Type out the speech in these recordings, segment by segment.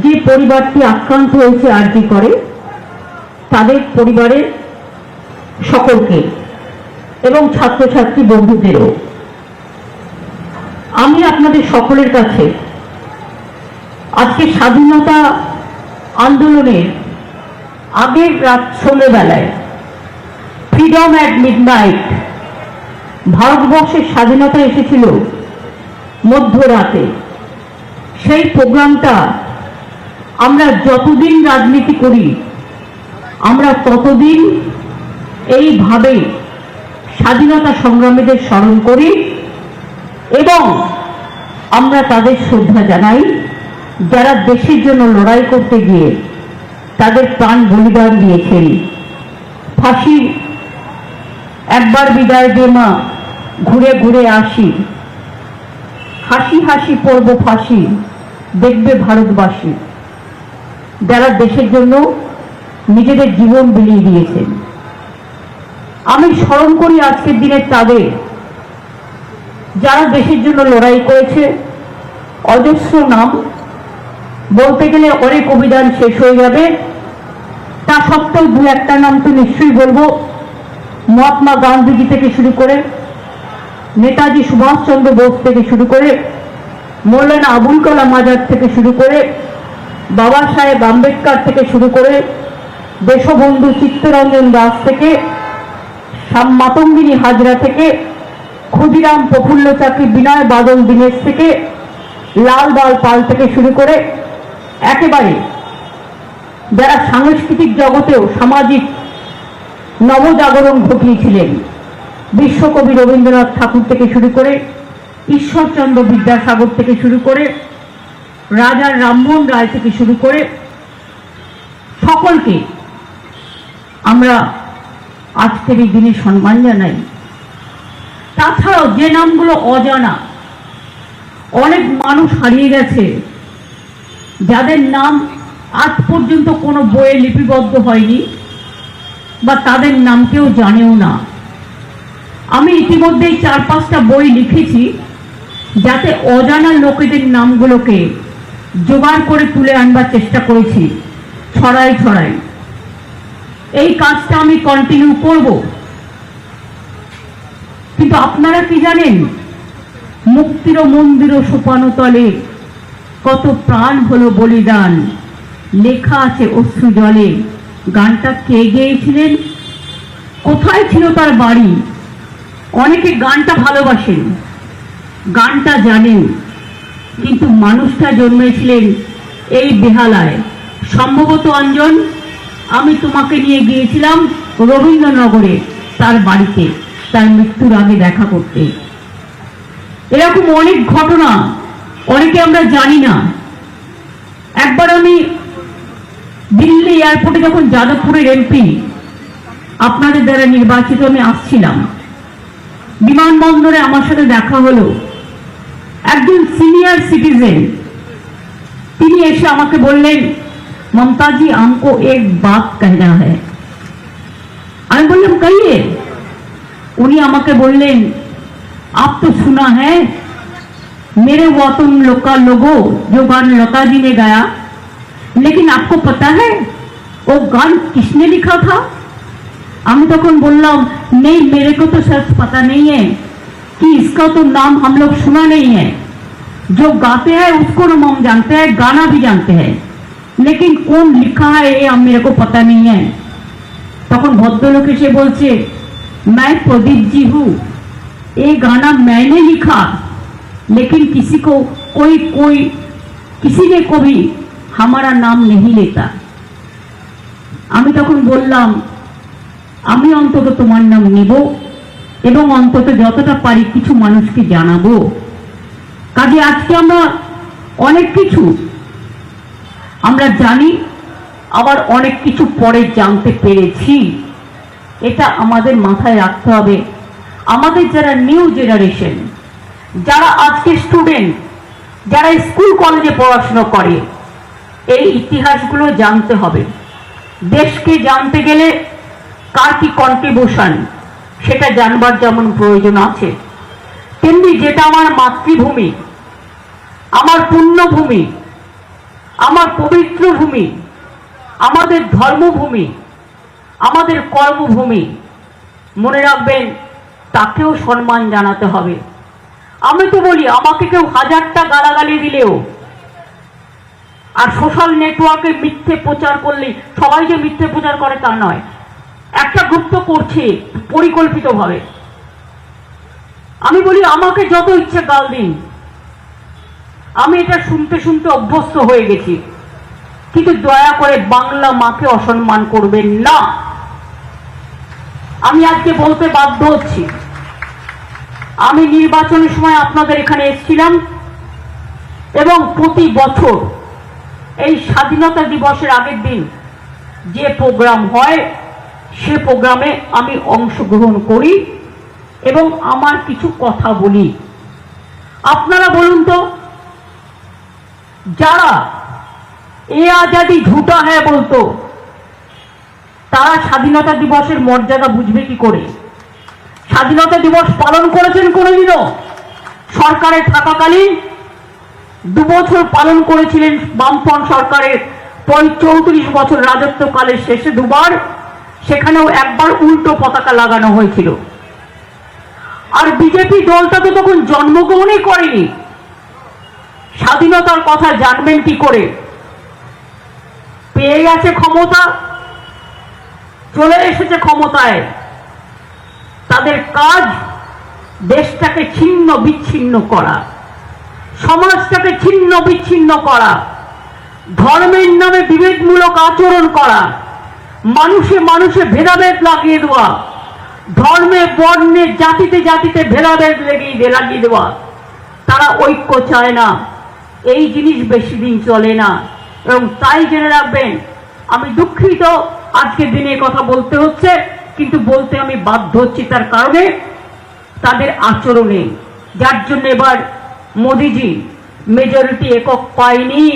যে পরিবারটি আক্রান্ত হয়েছে আরজি করে তাদের পরিবারের সকলকে এবং ছাত্রছাত্রী বন্ধুদেরও আমি আপনাদের সকলের কাছে আজকে স্বাধীনতা আন্দোলনের আগের রাত সন্ধ্যেবেলায় ফ্রিডম অ্যাট মিডনাইট, ভারতবর্ষের স্বাধীনতা এসেছিল মধ্যরাতে, সেই প্রোগ্রামটা আমরা যতদিন রাজনীতি করি আমরা ততদিন এইভাবে স্বাধীনতা সংগ্রামীদের স্মরণ করি এবং আমরা তাদের শ্রদ্ধা জানাই যারা দেশের জন্য লড়াই করতে গিয়ে তাদের প্রাণ বলিদান দিয়েছেন। ফাঁসি একবার বিদায় দে মা, ঘুরে ঘুরে আসি, হাসি হাসি পড়ব ফাঁসি, দেখবে ভারতবাসী, যারা দেশের জন্য নিজেদের জীবন বিলিয়ে দিয়েছেন। আমি স্মরণ করি আজকের দিনে তাদের যারা দেশের জন্য লড়াই করেছে। অজস্র নাম, বলতে গেলে অনেক অভিযান শেষ হয়ে যাবে, তা সত্ত্বেও দু একটা নাম তো নিশ্চয়ই বলবো। মহাত্মা গান্ধীজি থেকে শুরু করে, নেতাজি সুভাষচন্দ্র বোস থেকে শুরু করে, মৌলানা আবুল কালাম আজাদ থেকে শুরু করে, বাবা সাহেব আম্বেদকর থেকে শুরু করে, দেশবন্ধু চিত্তরঞ্জন দাস থেকে, মাতঙ্গিনী হাজরা থেকে, ক্ষুদিরাম প্রফুল্ল চাকী, বিনয় বাদল দীনেশ থেকে, লাল বাল পাল থেকে শুরু করে একেবারে যারা সাংস্কৃতিক জগতেও সামাজিক নবজাগরণ ঘটিয়েছিলেন, বিশ্বকবি রবীন্দ্রনাথ ঠাকুর থেকে শুরু করে, ঈশ্বরচন্দ্র বিদ্যাসাগর থেকে শুরু করে, রাজা রামমোহন রায় থেকে শুরু করে সকলকে আমরা আজকের এই দিনে সম্মান জানাই। তাছাড়াও যে নামগুলো অজানা, অনেক মানুষ হারিয়ে গেছে যাদের নাম আজ পর্যন্ত কোনো বইয়ে লিপিবদ্ধ হয়নি বা তাদের নাম কেউ জানেও না। আমি ইতিমধ্যেই 4-5টা বই লিখেছি যাতে অজানা লোকেদের নামগুলোকে জোগাড় করে তুলে আনবার চেষ্টা করেছি ছড়াই ছড়াই। এই কাজটা আমি কন্টিনিউ করব। কিন্তু আপনারা কি জানেন, মুক্তির মন্দির সোপানো তলে কত প্রাণ হলো বলিদান, লেখা আছে অশ্রু জলে। গানটা কে গেয়েছিলেন, কোথায় ছিল তার বাড়ি? অনেকে গানটা ভালোবাসেন, গানটা জানেন, কিন্তু মানুষটা জন্মেছিলেন এই বেহালায়। সম্ভবত অঞ্জন, আমি তোমাকে নিয়ে গিয়েছিলাম রবীন্দ্রনগরে তার বাড়িতে তার মৃত্যুর আগে দেখা করতে। এরকম অনেক ঘটনা অনেকে আমরা জানি না। একবার আমি দিল্লি এয়ারপোর্টে যখন যাদবপুরের এমপি আপনাদের দ্বারা নির্বাচিত আমি আসছিলাম, বিমানবন্দরে আমার সাথে দেখা হলো একজন সিনিয়র সিটিজেন। তিনি এসে আমাকে বললেন, ममता जी हमको एक बात कहना है। আমি বললাম कहिए। उन्हीं আমাকে বললেন, आप तो सुना है मेरे वतन लोका लोगो जो गान लता जी ने गाया, लेकिन आपको पता है वो गान किसने लिखा था? আমি তখন বললাম, नहीं मेरे को तो सच पता नहीं है कि इसका तो नाम हम लोग सुना नहीं है। जो गाते हैं उसको नाम हम जानते हैं, गाना भी जानते हैं, लेकिन कौन लिखा है ये मेरे को पता नहीं है। तखन भद्रलोक एसे बोलছে, मैं प्रदीप जी हूँ, ये गाना मैंने लिखा, लेकिन किसी को कोई किसी ने कभी हमारा नाम नहीं लेता। আমি তখন বললাম, আমি অন্তত তোমার নাম নেব এবং অন্তত যতটা পারি কিছু মানুষকে জানাবো। কাজে আজকে আমরা অনেক কিছু আমরা জানি, আবার অনেক কিছু পরে জানতে পেরেছি। এটা আমাদের মাথায় রাখতে হবে। আমাদের যারা নিউ জেনারেশন, যারা আজকে স্টুডেন্ট, যারা স্কুল কলেজে পড়াশোনা করে, এই ইতিহাসগুলো জানতে হবে। দেশকে জানতে গেলে কার কি কন্ট্রিবিউশন সেটা জানবার যেমন প্রয়োজন আছে, তেমনি যেটা আমার মাতৃভূমি, আমার পুণ্যভূমি, আমার পবিত্র ভূমি, আমাদের ধর্মভূমি, আমাদের কর্মভূমি, মনে রাখবেন তাকেও সম্মান জানাতে হবে। আমি তো বলি আমাকে কেউ 1000টা গালাগালি দিলেও আর সোশ্যাল নেটওয়ার্কে মিথ্যে প্রচার করলে, সবাই যে মিথ্যে প্রচার করে তা নয়, একটা গ্রুপ তো করছে পরিকল্পিতভাবে। আমি বলি আমাকে যত ইচ্ছে গাল দিন, আমি এটা শুনতে শুনতে অভ্যস্ত হয়ে গেছি, কিন্তু দয়া করে বাংলা মাকে অসম্মান করবেন না। আমি আজকে বলতে বাধ্য হচ্ছি, আমি নির্বাচনের সময় আপনাদের এখানে এসেছিলাম এবং প্রতি বছর এই স্বাধীনতা দিবসের আগের দিন যে প্রোগ্রাম হয় সে প্রোগ্রামে আমি অংশগ্রহণ করি এবং আমার কিছু কথা বলি। আপনারা বলুন তো, যারা এ আজাদি ঝুটা হ্যাঁ বলতো তারা স্বাধীনতা দিবসের মর্যাদা বুঝবে কি করে? স্বাধীনতা দিবস পালন করেছেন কোনোদিনও? সরকারে থাকাকালীন 2 বছর পালন করেছিলেন বামফ্রন্ট সরকারের 34 বছর রাজত্বকালের শেষে 2 বার, সেখানেও একবার উল্টো পতাকা লাগানো হয়েছিল। আর বিজেপি দলটা তো তখন জন্মগ্রহণই করেনি, স্বাধীনতার কথা জানবেন কি করে? পেয়ে গেছে ক্ষমতা, চলে এসেছে ক্ষমতায়, তাদের কাজ দেশটাকে ছিন্ন বিচ্ছিন্ন করা, সমাজটাকে ছিন্ন বিচ্ছিন্ন করা, ধর্মের নামে বিভেদমূলক আচরণ করা, মানুষে মানুষে ভেদাভেদ লাগিয়ে দেওয়া, ধর্মে বর্ণে জাতিতে জাতিতে ভেদাভেদ লাগিয়ে দেওয়া। তারা ঐক্য চায় না, এই জিনিস বেশি দিন চলে না। এবং তাই জেনে রাখবেন, আমি দুঃখিত আজকের দিনে কথা বলতে হচ্ছে, কিন্তু বলতে আমি বাধ্য হচ্ছি তার কারণে তাদের আচরণে, যার জন্য এবার মোদিজি মেজরিটি একক পায়নি,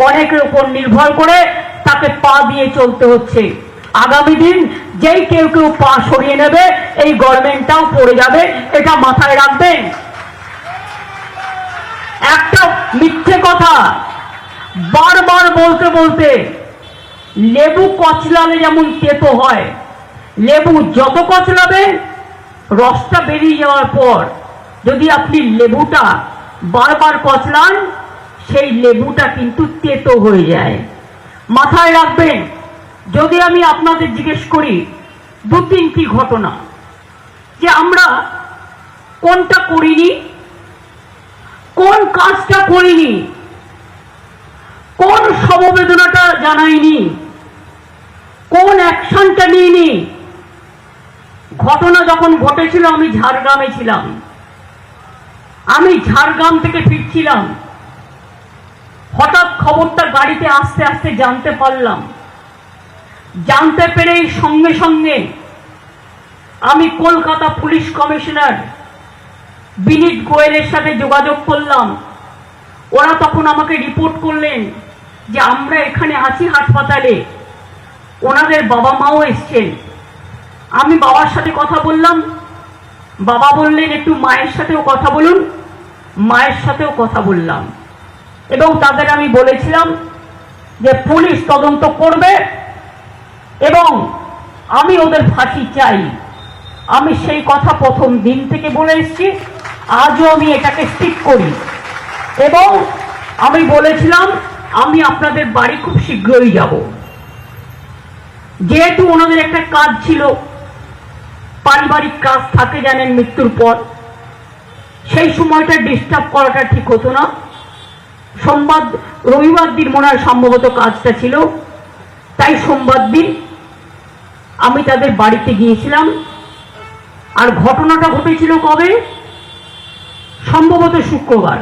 অনেকের উপর নির্ভর করে তাকে পা দিয়ে চলতে হচ্ছে। আগামী দিন যেই কেউ কেউ পা সরিয়ে নেবে এই গভর্নমেন্টটাও পড়ে যাবে, এটা মাথায় রাখবেন। একটা মিথ্যে কথা বারবার বলতে বলতে লেবু কচলালে যেমন তেতো হয়, লেবু যত কচলাবে রসটা বেরিয়ে যাওয়ার পর যদি আপনি লেবুটা বারবার কচলান সেই লেবুটা কিন্তু তেতো হয়ে যায়। মাথায় রাখবেন, যদি আমি আপনাদের জিজ্ঞেস করি 2-3টি ঘটনা যে আমরা কোনটা করিনি, কোন কাজটা করিনি, কোন সমবেদনাটা জানাইনি, কোন অ্যাকশনটা নিইনি। ঘটনা যখন ঘটেছিল আমি ঝাড়গ্রামে ছিলাম, আমি ঝাড়গ্রাম থেকে ফিরছিলাম, হঠাৎ খবরটা গাড়িতে আস্তে আস্তে জানতে পারলাম। জানতে পেরেই সঙ্গে সঙ্গে আমি কলকাতা পুলিশ কমিশনার বিনীত গোয়েলের সাথে যোগাযোগ করলাম। ওরা তখন আমাকে রিপোর্ট করলেন যে আমরা এখানে আছি হাসপাতালে, ওনাদের বাবা মাও এসছেন। আমি বাবার সাথে কথা বললাম, বাবা বললেন একটু মায়ের সাথেও কথা বলুন, মায়ের সাথেও কথা বললাম এবং তাদের আমি বলেছিলাম যে পুলিশ তদন্ত করবে এবং আমি ওদের ফাঁসি চাই। আমি সেই কথা প্রথম দিন থেকে বলে এসেছি, আজও আমি এটাকে স্টিক করি এবং আমি বলেছিলাম আমি আপনাদের বাড়ি খুব শীঘ্রই যাব। যেহেতু ওনাদের একটা কাজ ছিল, পারিবারিক কাজ থাকে জানেন মৃত্যুর পর, সেই সময়টা ডিস্টার্ব করাটা ঠিক হতো না। সোমবার রবিবার দিন মনে হয় সম্ভবত কাজটা ছিল, তাই সোমবার দিন আমি তাদের বাড়িতে গিয়েছিলাম। আর ঘটনাটা ঘটেছিল কবে? সম্ভবত শুক্রবার।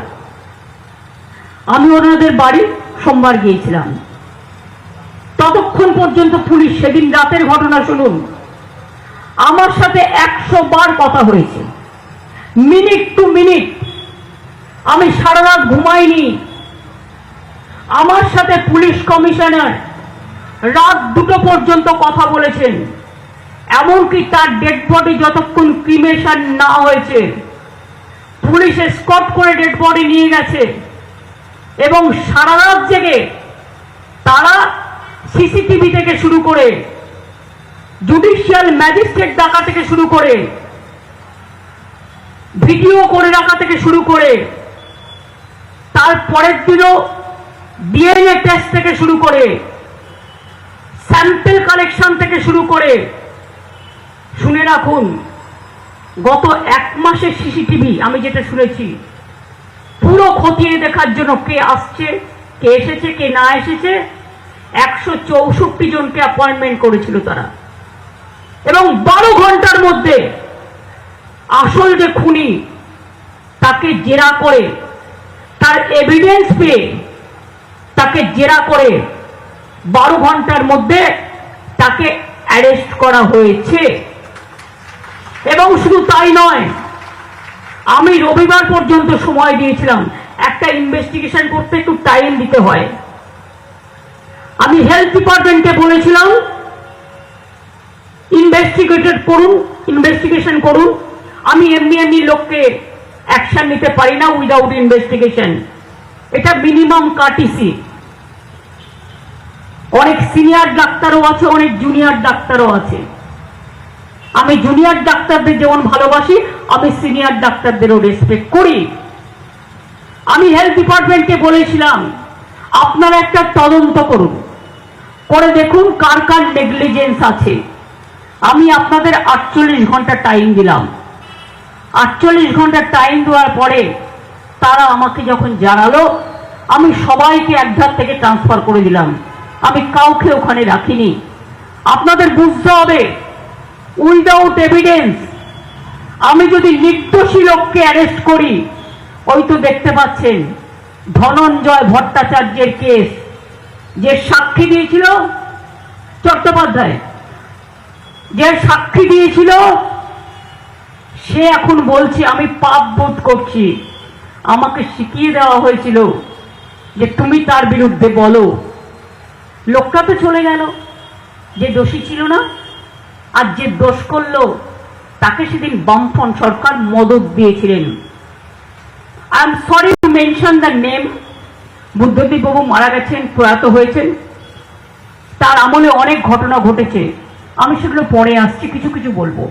আমি ওনাদের বাড়ি সোমবার গিয়েছিলাম। ততক্ষণ পর্যন্ত পুলিশ, সেদিন রাতের ঘটনা শুনুন, আমার সাথে 100 বার কথা হয়েছে, মিনিট টু মিনিট। আমি সারা রাত ঘুমাইনি। আমার সাথে পুলিশ কমিশনার রাত 2টো পর্যন্ত কথা বলেছেন, এমনকি তার ডেড বডি যতক্ষণ ক্রিমেশন না হয়েছে পুলিশ এসকর্ট করে ডেড বডি নিয়ে গেছে এবং সারা রাত জেগে সিসিটিভি থেকে শুরু করে, জুডিশিয়াল ম্যাজিস্ট্রেট ডাকা থেকে শুরু করে, ভিডিও করে রাখা থেকে শুরু করে, তারপরের দিনও ডিএনএ টেস্ট থেকে শুরু করে, স্যাম্পল কালেকশন থেকে শুরু করে, শুনে রাখুন গত 1 মাসের সিসিটিভি আমি যেটা শুনেছি, পুরো খতিয়ে দেখার জন্য কে আসছে, কে এসেছে, কে না এসেছে, 164 জনকে অ্যাপয়েন্টমেন্ট করেছিল তারা। এবং 12 ঘন্টার মধ্যে আসল যে খুনি তাকে জেরা করে, তার এভিডেন্স পেয়ে তাকে জেরা করে 12 ঘন্টার মধ্যে তাকে অ্যারেস্ট করা হয়েছে। এবং শুধু তাই নয়, আমি রবিবার পর্যন্ত সময় দিয়েছিলাম, একটা ইনভেস্টিগেশন করতে একটু টাইম দিতে হয়। আমি হেলথ ডিপার্টমেন্টকে বলেছিলাম ইনভেস্টিগেশন করুন। আমি এমনি লোককে অ্যাকশন নিতে পারি না উইদাউট ইনভেস্টিগেশন, এটা মিনিমাম কার্টিসি। অনেক সিনিয়র ডাক্তারও আছে, অনেক জুনিয়র ডাক্তারও আছে। আমি জুনিয়র ডাক্তারদের যেমন ভালোবাসি, আমি সিনিয়র ডাক্তারদেরও রেসপেক্ট করি। আমি হেলথ ডিপার্টমেন্টকে বলেছিলাম আপনারা একটা তদন্ত করুন, করে দেখুন কার কার নেগলিজেন্স আছে। আমি আপনাদের 48 ঘন্টা টাইম দিলাম। 48 ঘন্টা টাইম দেওয়ার পরে তারা আমাকে যখন জানালো, আমি সবাইকে একধার থেকে ট্রান্সফার করে দিলাম, আমি কাউকে ওখানে রাখিনি। আপনাদের বুঝতে হবে, উইদাউট এভিডেন্স আমি যদি নির্দোষী লোককে অ্যারেস্ট করি, ওই তো দেখতে পাচ্ছেন ধনঞ্জয় ভট্টাচার্যের কেস, যে সাক্ষী দিয়েছিল চট্টোপাধ্যায়, যে সাক্ষী দিয়েছিল, সে এখন বলছে আমি পাপ বোধ করছি। আমাকে শিখিয়ে দেওয়া হয়েছিল যে তুমি তার বিরুদ্ধে বলো। লোকটা তো চলে গেল, যে দোষী ছিল না। আর যে দোষ করলো তাকে সেদিন বামফ্রন্ট সরকার মদত দিয়েছিলেন। I am sorry to mention the name. Buddhadeb বাবু মারা গেছেন, প্রয়াত হয়েছেন, তার আমলে অনেক ঘটনা ঘটেছে, আমি সেগুলো পরে আসছি, কিছু বলবো।